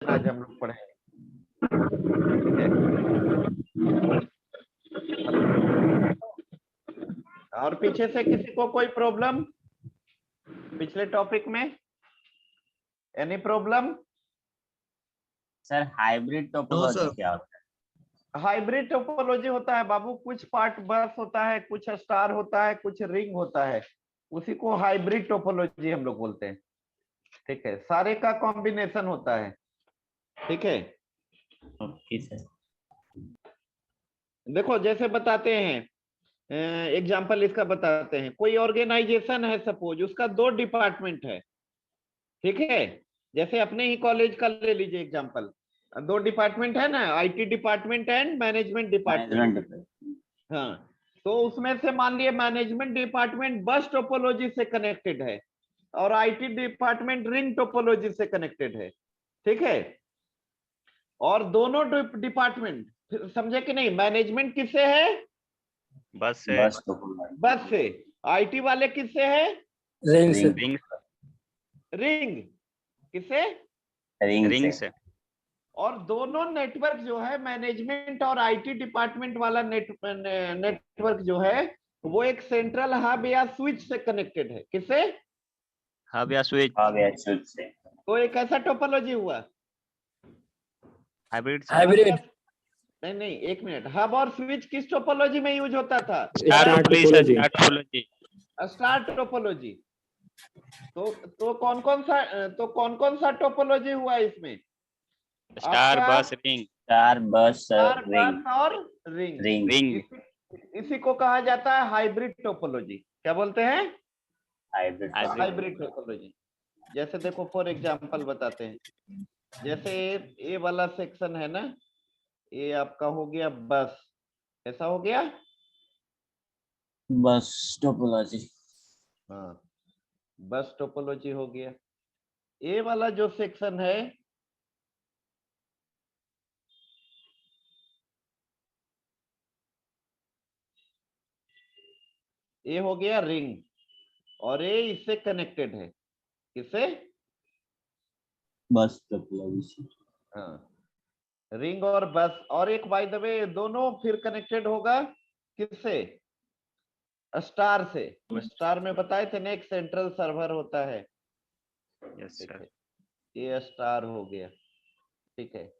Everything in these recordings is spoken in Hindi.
आज हम लोग पढ़े। और पीछे से किसी को कोई प्रॉब्लम पिछले टॉपिक में? Any problem? Sir hybrid topology क्या होता है? हाइब्रिड टोपोलॉजी होता है बाबू, कुछ पार्ट बस होता है, कुछ स्टार होता है, कुछ रिंग होता है, उसी को हाइब्रिड टोपोलॉजी हम लोग बोलते हैं। ठीक है, सारे का कॉम्बिनेशन होता है। ठीक है, ओके सर। देखो जैसे बताते हैं, एग्जाम्पल इसका बताते हैं। कोई ऑर्गेनाइजेशन है सपोज, उसका 2 डिपार्टमेंट है। ठीक है, जैसे अपने ही कॉलेज का ले लीजिए एग्जाम्पल, 2 डिपार्टमेंट है ना, IT department and management department. Management. हाँ, तो उसमें से मान लिया मैनेजमेंट डिपार्टमेंट बस टोपोलॉजी से कनेक्टेड है और आईटी डिपार्टमेंट रिंग टोपोलॉजी से कनेक्टेड है। ठीक है, और दोनों डिपार्टमेंट, समझे कि नहीं, मैनेजमेंट किससे है? बस से। बस टोपोलॉजी। बस से। आईटी वाले किससे है? रिंग। रिंग किससे? रिंग से। और दोनों नेटवर्क जो है, मैनेजमेंट और आईटी डिपार्टमेंट वाला नेटवर्क जो है, वो एक सेंट्रल हब या स्विच से कनेक्टेड है। किससे? हब या स्विच। हब या स्विच से। तो एक ऐसा टोपोलॉजी हुआ हाइब्रिड। नहीं नहीं, एक मिनट, हब और स्विच किस टोपोलॉजी में यूज होता था? Star topology. तो कौन कौन सा टोपोलॉजी हुआ इसमें? स्टार बस रिंग। स्टार बस स्टार रिंग। बस और रिंग। रिंग। इसी को कहा जाता है हाइब्रिड टोपोलॉजी। क्या बोलते हैं? Hybrid topology. जैसे देखो फॉर एग्जांपल बताते हैं, जैसे ए वाला सेक्शन है ना, ये आपका हो गया बस, ऐसा हो गया बस टोपोलॉजी। हाँ, बस टोपोलॉजी हो गया। ए वाला जो सेक्शन है, ये हो गया रिंग, और ये इससे कनेक्टेड है। किससे? बस टोपोलॉजी। हाँ, रिंग और बस। और एक बाय द वे, दोनों फिर कनेक्टेड होगा किससे? स्टार से। स्टार में बताए थे ना, एक सेंट्रल सर्वर होता है। यस ठीक सर। है, ये स्टार हो गया। ठीक है,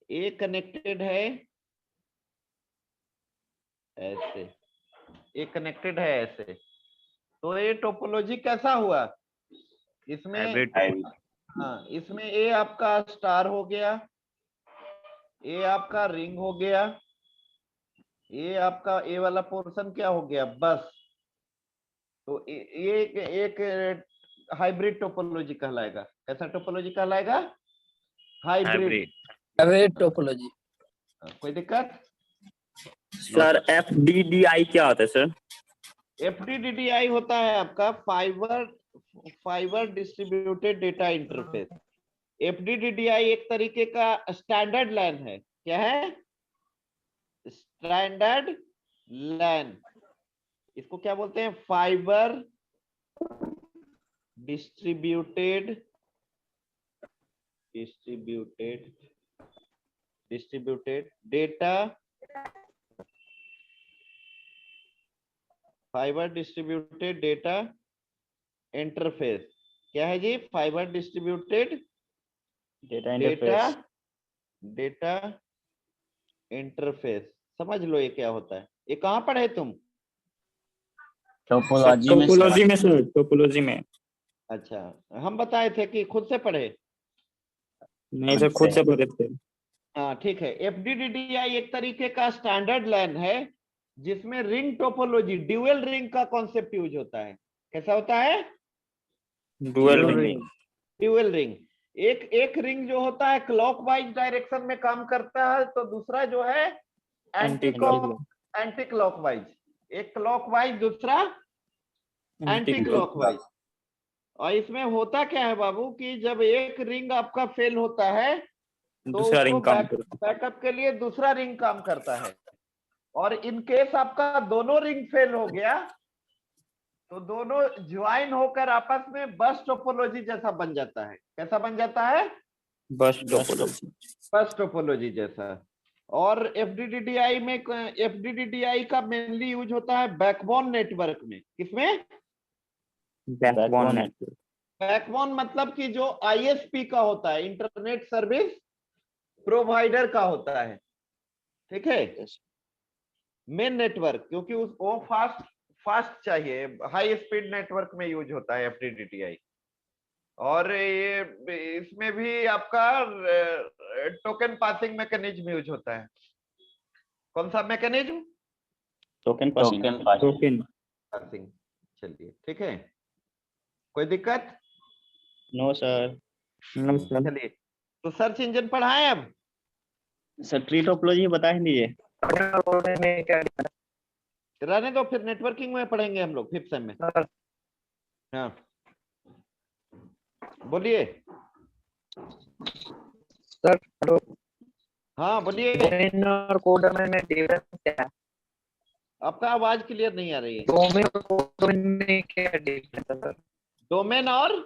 ये कनेक्टेड है ऐसे, ये कनेक्टेड है ऐसे। तो ये टोपोलॉजी कैसा हुआ इसमें? हाइब्रिड। हाँ, इसमें ये आपका स्टार हो गया, ये आपका रिंग हो गया, ये आपका ए वाला पोर्शन क्या हो गया? बस। तो ये एक हाइब्रिड टोपोलॉजी कहलाएगा। कैसा टोपोलॉजी कहलाएगा? हाइब्रिड। Hybrid topology. कोई दिक्कत? सर FDDI क्या होता है सर? FDDI होता है आपका fibre distributed data interface. FDDI एक तरीके का स्टैंडर्ड लैन है। क्या है? Standard LAN. इसको क्या बोलते हैं? Fibre distributed data, fibre distributed data interface. क्या है जी? Fibre distributed data interface. समझ लो ये क्या होता है। ये कहाँ पढ़े तुम? टोपोलॉजी में सर, टोपोलॉजी में। अच्छा, हम बताए थे कि खुद से पढ़े? नहीं सर, खुद से पढ़े थे। हाँ ठीक है। FDDI एक तरीके का स्टैंडर्ड लैन है जिसमें रिंग टोपोलॉजी, ड्यूअल रिंग का कॉन्सेप्ट यूज होता है। कैसा होता है? Dual ring. Dual ring. एक रिंग जो होता है क्लॉकवाइज डायरेक्शन में काम करता है, तो दूसरा जो है एंटी क्लॉकवाइज। एक क्लॉकवाइज, दूसरा एंटी क्लॉकवाइज। और इसमें होता क्या है बाबू कि जब एक रिंग आपका फेल होता है तो दूसरा रिंग काम बैकअप के लिए दूसरा रिंग काम करता है। और इन केस आपका दोनों रिंग फेल हो गया तो दोनों ज्वाइन होकर आपस में बस टोपोलॉजी जैसा बन जाता है। कैसा बन जाता है? बस टोपोलॉजी। बस टोपोलॉजी जैसा। और एफडीडीआई में, एफडीडीआई का मेनली यूज होता है बैकबोन नेटवर्क में। किसमें? Backbone network. बैकबोन मतलब कि जो आईएसपी का होता है, इंटरनेट सर्विस प्रोवाइडर का होता है, ठीक है, मेन नेटवर्क, क्योंकि वो फास्ट चाहिए, हाई स्पीड नेटवर्क में यूज होता है एफडीडीआई। और ये इसमें भी आपका टोकन पासिंग मैकेनिज्म यूज होता है। कौन सा मैकेनिज्म? Token token passing. चलिए ठीक है, कोई दिक्कत? No sir. No sir. चलिए, तो सर्च इंजन पढ़ाएं अब। सर ट्री टोपोलॉजी बता ही दीजिए। रहने दो, फिर नेटवर्किंग में पढ़ेंगे हम लोग 5th सेम में। हाँ बोलिए। Sir hello. हाँ बोलिए। डोमेन और कोडोमेन में डिफरेंस क्या है? आपका आवाज क्लियर नहीं आ रही है। डोमेन और कोडोमेन में क्या डिफरेंस है सर? डोमेन और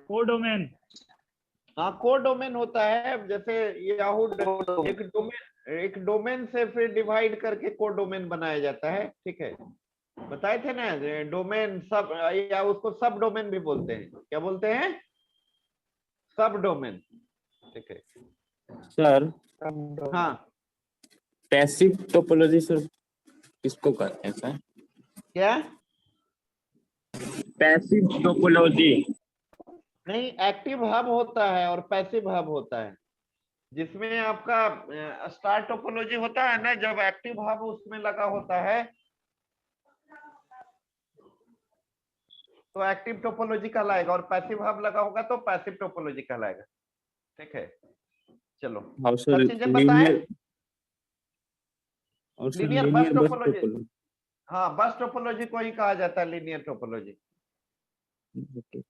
कोडोमेन। हाँ, कोडोमेन होता है, जैसे याहू एक डोमेन से फिर डिवाइड करके कोडोमेन बनाया जाता है, ठीक है। बताए थे ना, डोमेन सब, या उसको सब डोमेन भी बोलते हैं। क्या बोलते हैं? सब डोमेन, ठीक है। सर हाँ पैसिव टोपोलॉजी सर किसको कहते हैं सर? क्या? Passive topology. नहीं, एक्टिव हब होता है और पैसिव हब होता है। जिसमें आपका स्टार टोपोलॉजी होता है ना, जब एक्टिव हब उसमें लगा होता है तो एक्टिव टोपोलॉजी कहलाएगा, और पैसिव हब लगा होगा तो पैसिव टोपोलॉजी कहलाएगा, ठीक है। चलो, हाँ सर, सर्च इंजन बताएं। और सर लीनियर बस लीनियर बस टोपोलॉजी। टोपोलॉजी। हाँ, बस टोपोलॉजी को ही कहा जाता है लीनियर टोपोलॉजी। ओके।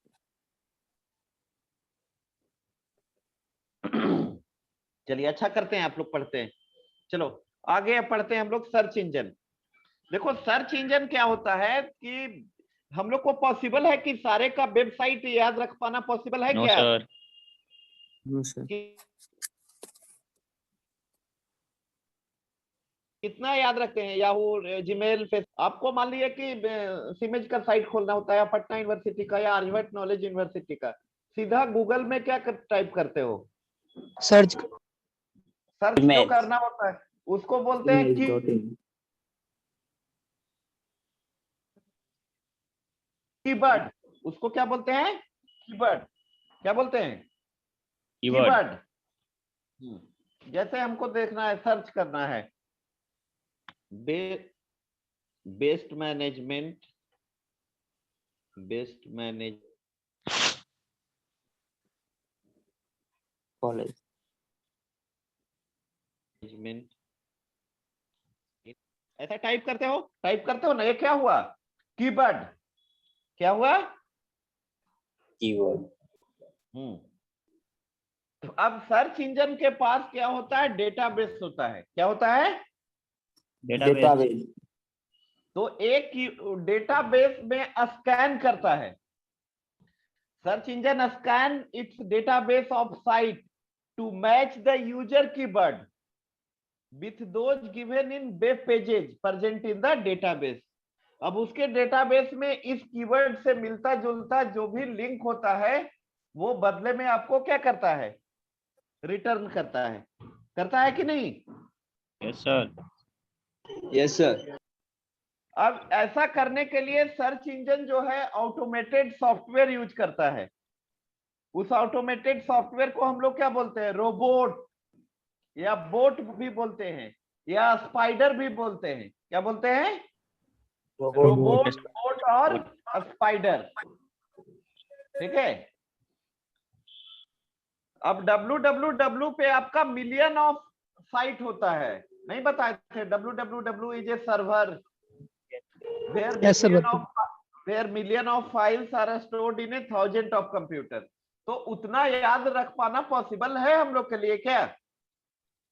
चलिए, अच्छा करते हैं, आप लोग पढ़ते हैं। चलो आगे पढ़ते हैं हम लोग सर्च इंजन। देखो, सर्च इंजन क्या होता है कि हम लोग को पॉसिबल है कि सारे का वेबसाइट याद रख पाना पॉसिबल है नो क्या? सर। No sir. कितना याद रखते हैं? Yahoo, Gmail, face. आपको मान लिया कि सिमेज का साइट खोलना होता है, पटना यूनिवर्सिटी का या आर्यभट्ट नॉलेज यूनिवर्सिटी का, सीधा गूगल में क्या टाइप करते हो? सर्च। सर्च जो Image. करना होता है उसको बोलते हैं कि image.in। कीवर्ड। उसको क्या बोलते हैं? कीवर्ड। क्या बोलते हैं? कीवर्ड। कीवर्ड। जैसे हमको देखना है, सर्च करना है, best management, best college. Management, ऐसा टाइप करते हो ना। ये क्या हुआ? कीवर्ड। क्या हुआ? कीवर्ड। तो अब सर्च इंजन के पास क्या होता है? डेटाबेस होता है। क्या होता है? डेटाबेस। तो एक डेटाबेस में स्कैन करता है। Search engine scan its database of site to match the user keyword with those given in web pages present in the database। अब उसके डेटाबेस में इस कीवर्ड से मिलता जुलता जो भी लिंक होता है, वो बदले में आपको क्या करता है? रिटर्न करता है। करता है कि नहीं? Yes sir. Yes sir. अब ऐसा करने के लिए सर्च इंजन जो है ऑटोमेटेड सॉफ्टवेयर यूज करता है। उस ऑटोमेटेड सॉफ्टवेयर को हम लोग क्या बोलते हैं? रोबोट या बोट भी बोलते हैं, या स्पाइडर भी बोलते हैं। क्या बोलते हैं? रोबोट, बोट और स्पाइडर, ठीक है। अब www पे आपका मिलियन ऑफ साइट होता है, नहीं बताए थे? www is a server where million of files are stored in a thousand of computer। तो उतना याद रख पाना पॉसिबल है हम लोग के लिए क्या?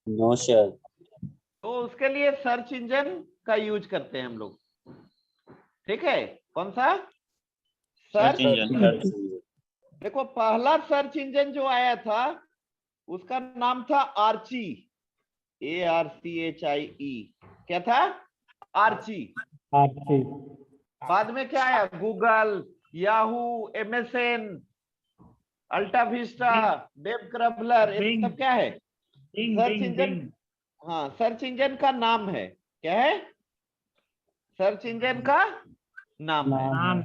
No sir. तो उसके लिए सर्च इंजन का यूज करते हैं हम लोग, ठीक है। कौन सा? Search search engine. देखो पहला सर्च इंजन जो आया था उसका नाम था आर्ची, ARCHIE। क्या था? आर्ची। बाद में क्या आया? Google, Yahoo, MSN, AltaVista, web crawler, ये Bing. सब क्या है? Bing, search Bing, engine. Bing. हाँ, सर्च इंजन का नाम है। क्या है? सर्च इंजन का नाम है। नाम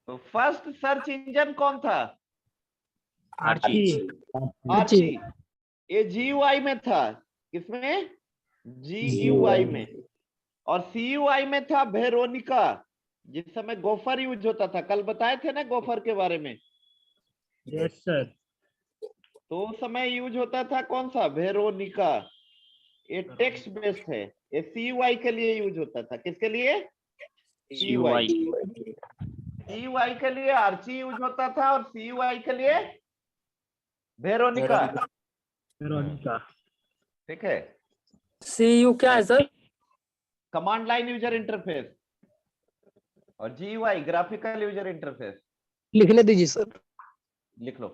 तो फर्स्ट सर्च इंजन कौन था? आर्ची। आर्ची। ये GUI में था। किसमें? GUI में। और CUI में था वेरोनिका। जिस समय गोफर यूज होता था, कल बताए थे ना गोफर के बारे में। Yes sir. तो उस समय यूज होता था कौन सा? वेरोनिका। ये टेक्स्ट बेस्ड है। ये CUI के लिए यूज होता था। किसके लिए? CUI। CUI के लिए आर्ची यूज होता था और CUI के लिए वेरोनिका। वेरोनिका। ठीक है। CU क्या है sir? Command line user interface. और GUI ग्राफिकल यूजर इंटरफेस। लिखने दीजिए सर। लिख लो।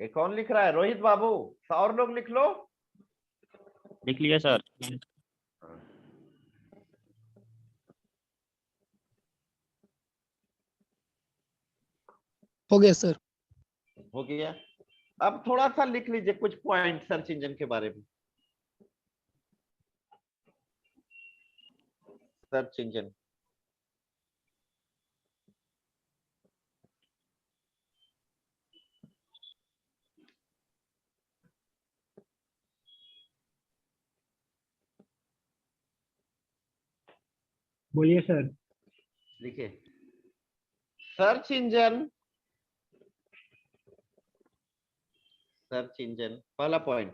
ये कौन लिख रहा है? रोहित बाबू। और लोग लिख लो। लिख लिया सर। हो गया सर। हो गया। अब थोड़ा सा लिख लीजिए कुछ पॉइंट सर्च इंजन के बारे में। Search engine. बोलिए सर। देखिए, सर्च इंजन। सर्च इंजन पहला point.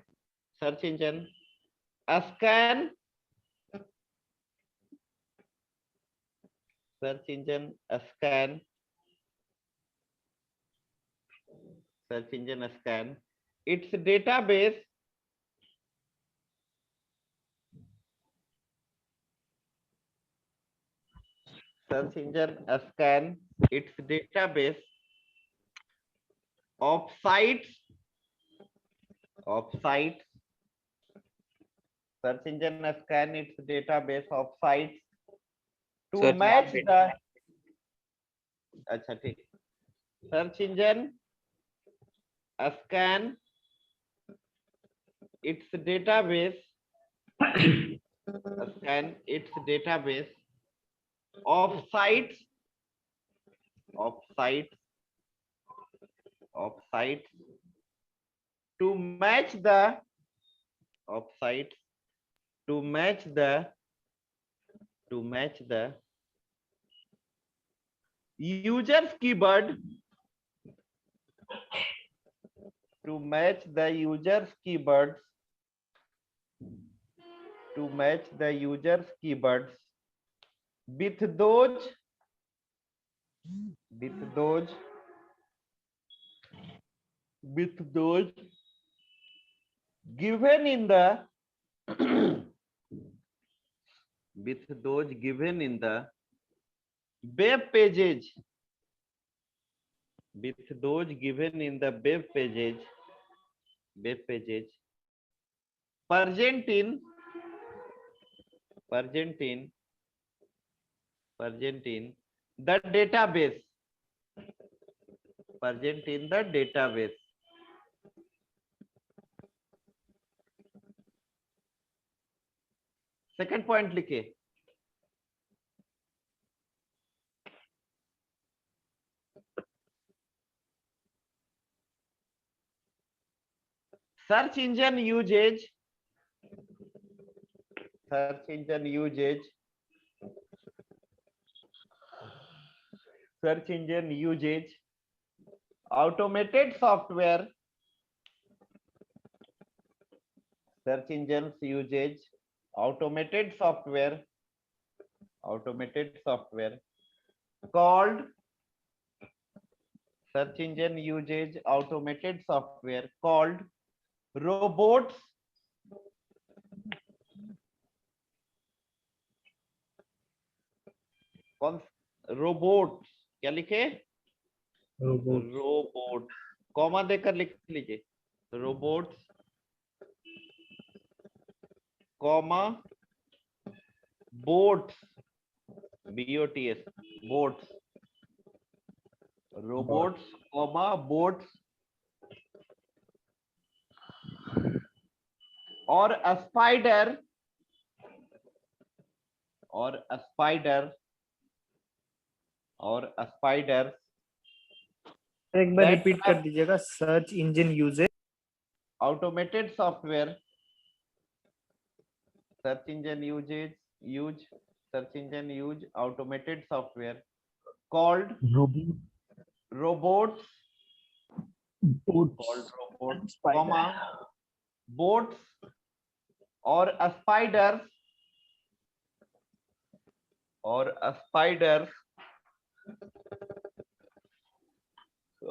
Search engine scan. Search engine scan. Search engine scan its database. Search engine scan its database of sites. Search engine scan its database of sites to match the. अच्छा ठीक। Search engine scan its database. Scan its database of sites. To match the user's keyword. To match the user's keywords. With those given in the web pages. Present in the database. Second point लिखे। Search engine uses. Automated software. Search engines usage automated software called. Search engine usage automated software called robots. कौन? रोबोट, क्या लिखे? रोबोट, रोबोट, कॉमा देकर लिख लीजिए, robots comma bots, BOTS, bots, robots comma bots, और स्पाइडर, और स्पाइडर, और स्पाइडर एक बार That रिपीट कर दीजिएगा। Search engine uses, automated software, search engine use search engine use automated software called robot, robots, boats, comma boats, और spiders, और spiders,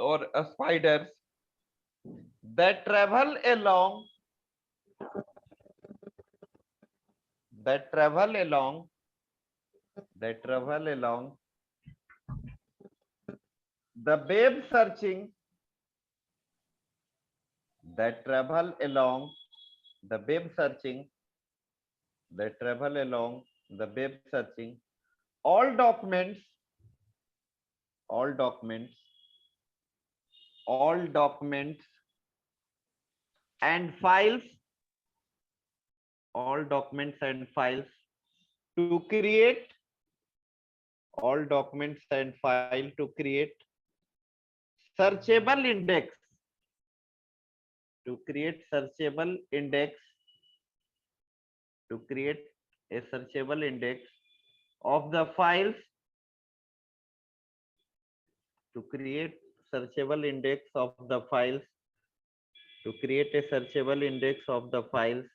और spiders that travel along, that travel along, that travel along the web searching, that travel along the web searching, that travel along the web searching all documents, all documents, all documents and files, all documents and files to create, all documents and file to create searchable index, to create searchable index, to create a searchable index of the files, to create searchable index of the files, to create a searchable index of the files,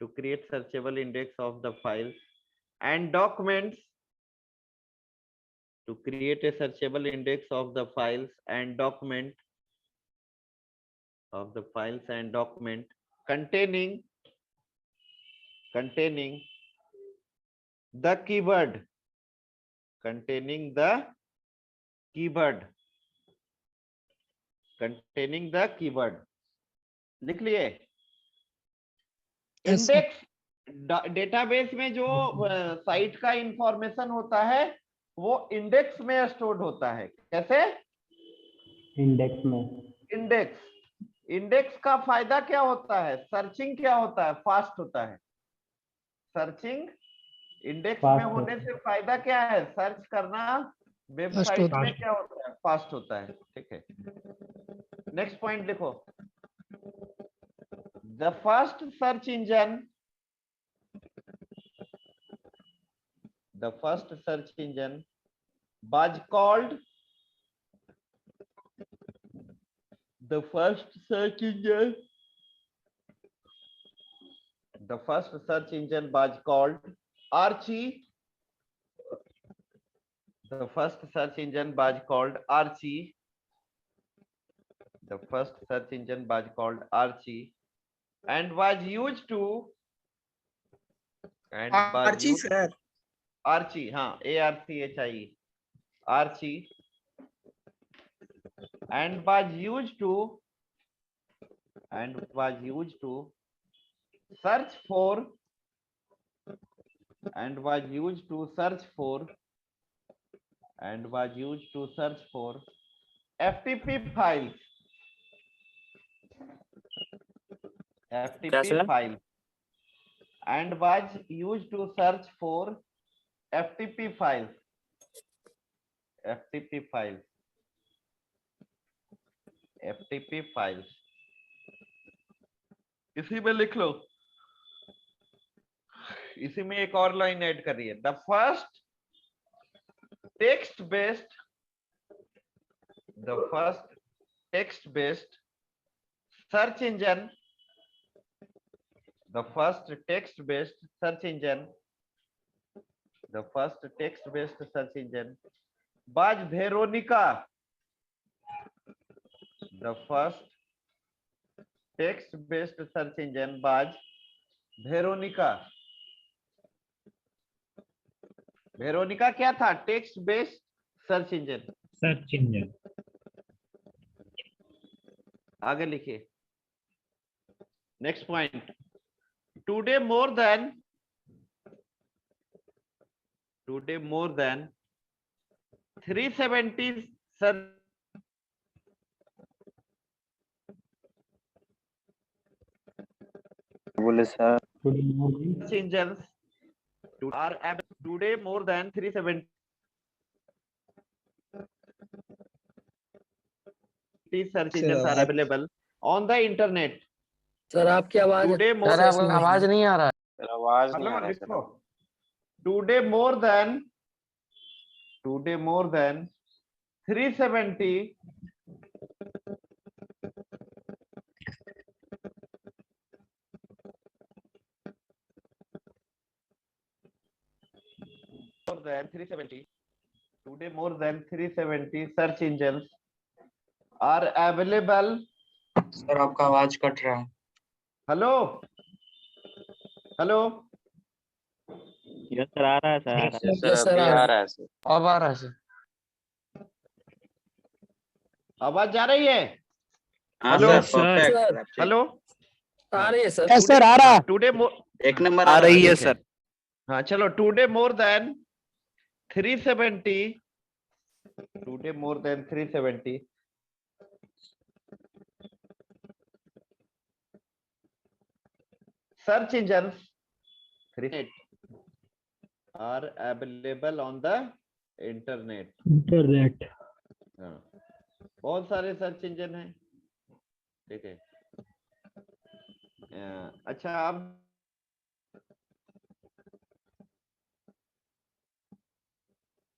to create searchable index of the files and documents, to create a searchable index of the files and document, of the files and document containing, containing the keyword, containing the keyword, containing the keyword, लिख लिए? Yes, sir. इंडेक्स डेटाबेस में जो साइट का इंफॉर्मेशन होता है वो इंडेक्स में स्टोर्ड होता है। कैसे? इंडेक्स में। इंडेक्स, इंडेक्स का फायदा क्या होता है? सर्चिंग क्या होता है? फास्ट होता है। सर्चिंग इंडेक्स में होने से फायदा क्या है? सर्च करना वेबसाइट में क्या होता है? फास्ट होता है। ठीक है, नेक्स्ट पॉइंट लिखो। The first search engine, the first search engine was called, the first search engine, the first search engine was called Archie, the first search engine was called Archie, the first search engine was called Archie and was used to, and was Archie used, sir, Archie, हाँ, ARCHIE, Archie, and was used to, and was used to search for, and was used to search for, and was used to search for FTP files, क्या FTP sir? files, and was used to search for FTP files, FTP files, FTP files। इसी में लिख लो, इसी में एक और लाइन ऐड करिए। The first text based, the first text based search engine, the first text based search engine, the first text based search engine was Veronica, the first text based search engine was Veronica, Veronica क्या था? Text based search engine. Search engine. आगे लिखिए next point. Today more than 370 search बोले sir engines are today more than 370 search engines are available on the internet sir आपकी आवाज today more सर आपका आवाज नहीं आ रहा है। सर आवाज नहीं आ हेलो रहा है सर। लिखो today more than 370 more than 370 today more than 370 search engines are available। Sir आपका आवाज कट रहा है। हेलो हेलो यस सर, आ रहा है सर, आ रहा है। Yes, sir, अभी आ रहा आ है। रहा है सर। अब आ रहा है सर। आवाज जा रही है? हाँ हेलो सर परफेक्ट। हेलो आ रही है सर। यस सर आ रहा है। टुडे एक नंबर आ रही है ठीक है। सर। हाँ चलो today more than 370 today more than 370 search engines are available on the internet। Internet. हाँ, बहुत सारे सर्च इंजन हैं। ठीक है। अच्छा अब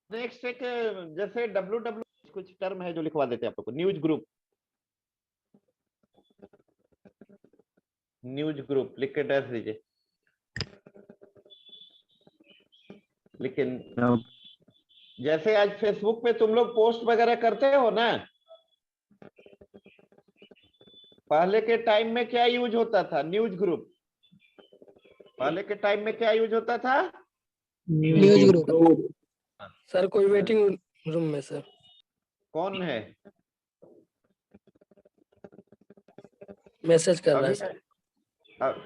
नेक्स्ट एक जैसे www कुछ टर्म है जो लिखवा देते हैं आप लोग को। न्यूज ग्रुप लिख के डैश दीजिए। लेकिन जैसे आज फेसबुक पे तुम लोग पोस्ट वगैरह करते हो ना, पहले के टाइम में क्या यूज होता था? News group. पहले के टाइम में क्या यूज होता था? News group. सर कोई वेटिंग रूम में सर। कौन है मैसेज कर रहा है अभी? सर।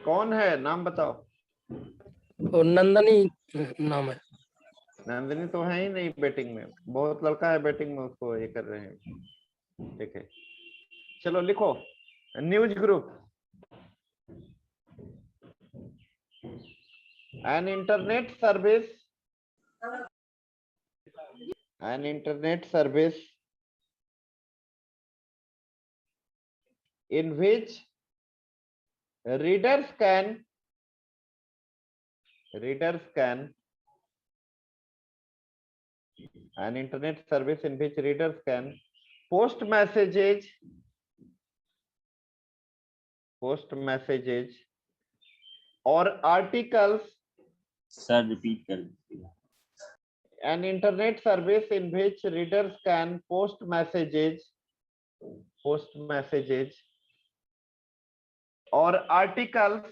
कौन है? नाम बताओ। और नंदनी नाम है। नंदिनी तो है ही नहीं बैटिंग में। बहुत लड़का है बैटिंग में, उसको ये कर रहे हैं। ठीक है चलो लिखो news group. an internet service in which readers can an internet service in which readers can post messages or articles। Sir repeat कर दीजिए। An internet service in which readers can post messages or articles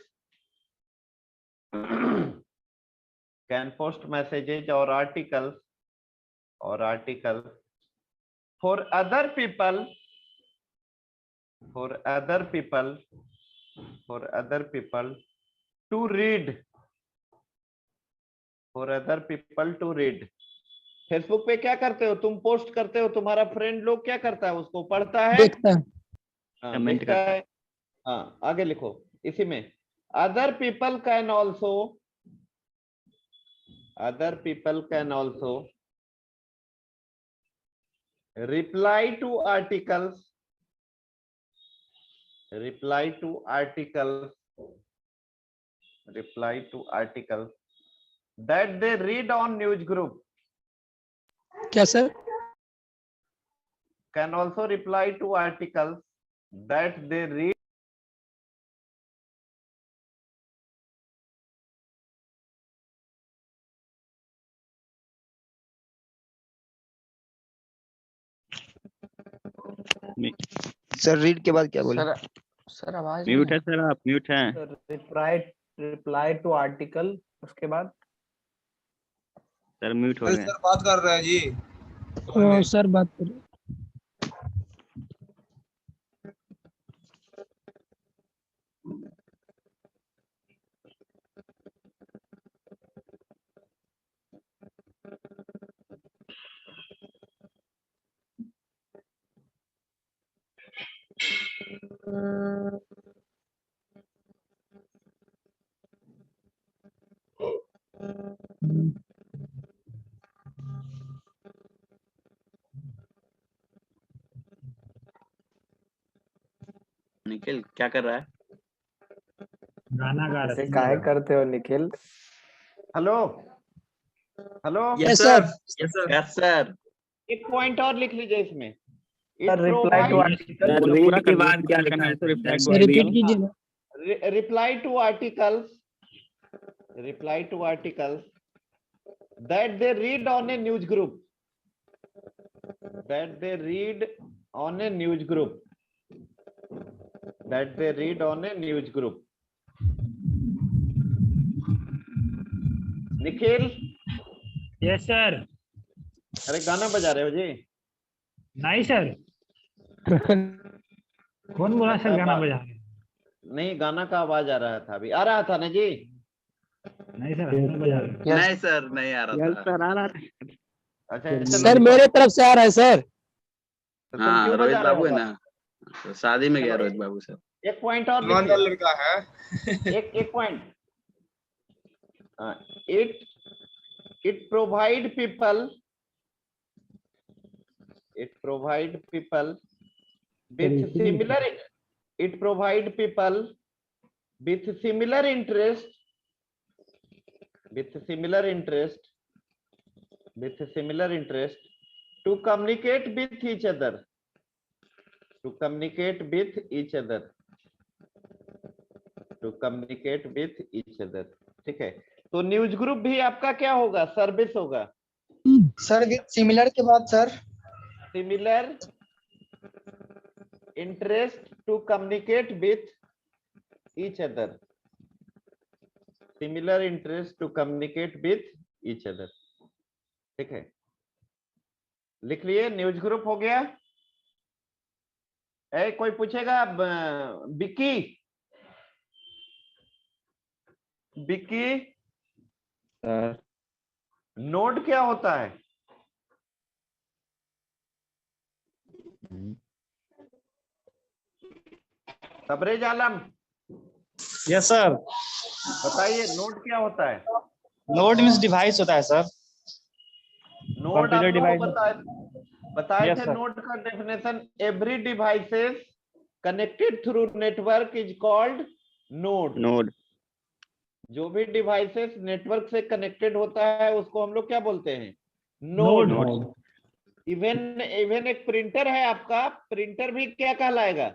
can post messages or articles for other people to read, Facebook पे क्या करते हो तुम? पोस्ट करते हो, तुम्हारा फ्रेंड लोग क्या करता है? उसको पढ़ता है, देखता है। हाँ, कमेंट देखता करता है। हाँ आगे लिखो इसी में। Other people can also reply to articles that they read on news group। क्या sir? can also reply to articles that they read sir read के बाद क्या बोले? सर आवाज म्यूट है सर, आप म्यूट हैं। रिप्लाई टू आर्टिकल उसके बाद सर म्यूट हो गए। सर बात कर रहे हैं जी। सर बात करिए। निखिल क्या कर रहा है? गाना गा ऐसे रहे काहे करते हो Nikhil? Hello hello, yes sir. Yes sir. एक पॉइंट और लिख लीजिए इसमें। It sir reply to provides- article sir read के बाद क्या लिखना है? सर रिपीट कीजिए ना। reply to articles that they read on a news group, that they read on a news group, that they read on a news group. Nikhil, yes sir. अरे गाना बजा रहे हो जी? नहीं सर, कौन बोला सर गाना बजा रहे हैं? नहीं, गाना का आवाज आ रहा था, अभी आ रहा था ना जी? नहीं सर, हम नहीं बजा रहे। नहीं सर नहीं आ रहा था। सर आ रहा था। अच्छा चलो, सर मेरे तरफ से आ रहा है सर। तो तुम हाँ क्यों रोहित बजा रहे बाबू है हो? ना, तो शादी में गया चलो, रोहित बाबू सर। एक पॉइंट और ईमानदार लिखिए। लड़का है। एक point. it provide people with similar it provide people with similar interest to communicate with each other, ठीक है? तो न्यूज ग्रुप भी आपका क्या होगा? सर्विस होगा। सर सिमिलर के बाद sir similar interest to communicate with each other, similar interest to communicate with each other, ठीक है? लिख लिए, न्यूज ग्रुप हो गया। कोई पूछेगा? बिक्की सर नोड क्या होता है? तबरेज आलम यस सर। बताइए, नोड क्या होता है? नोड मींस डिवाइस होता है सर। नोड Computer आपको device. बताए Yes, थे। sir. नोड का definition, every devices connected through network is called node. Node. जो भी डिवाइसेस नेटवर्क से कनेक्टेड होता है उसको हम लोग क्या बोलते हैं? नोड। इवन एक प्रिंटर है आपका, प्रिंटर भी क्या कहलाएगा?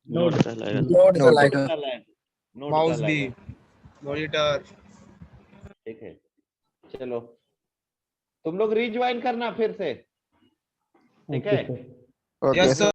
नोड कहलाएगा। नोट चलाएगा। नोड माउस भी, कहलाएगा, मॉनिटर। ठीक है? चलो, तुम लोग रिज्वाइन करना फिर से, ठीक है? Yes sir.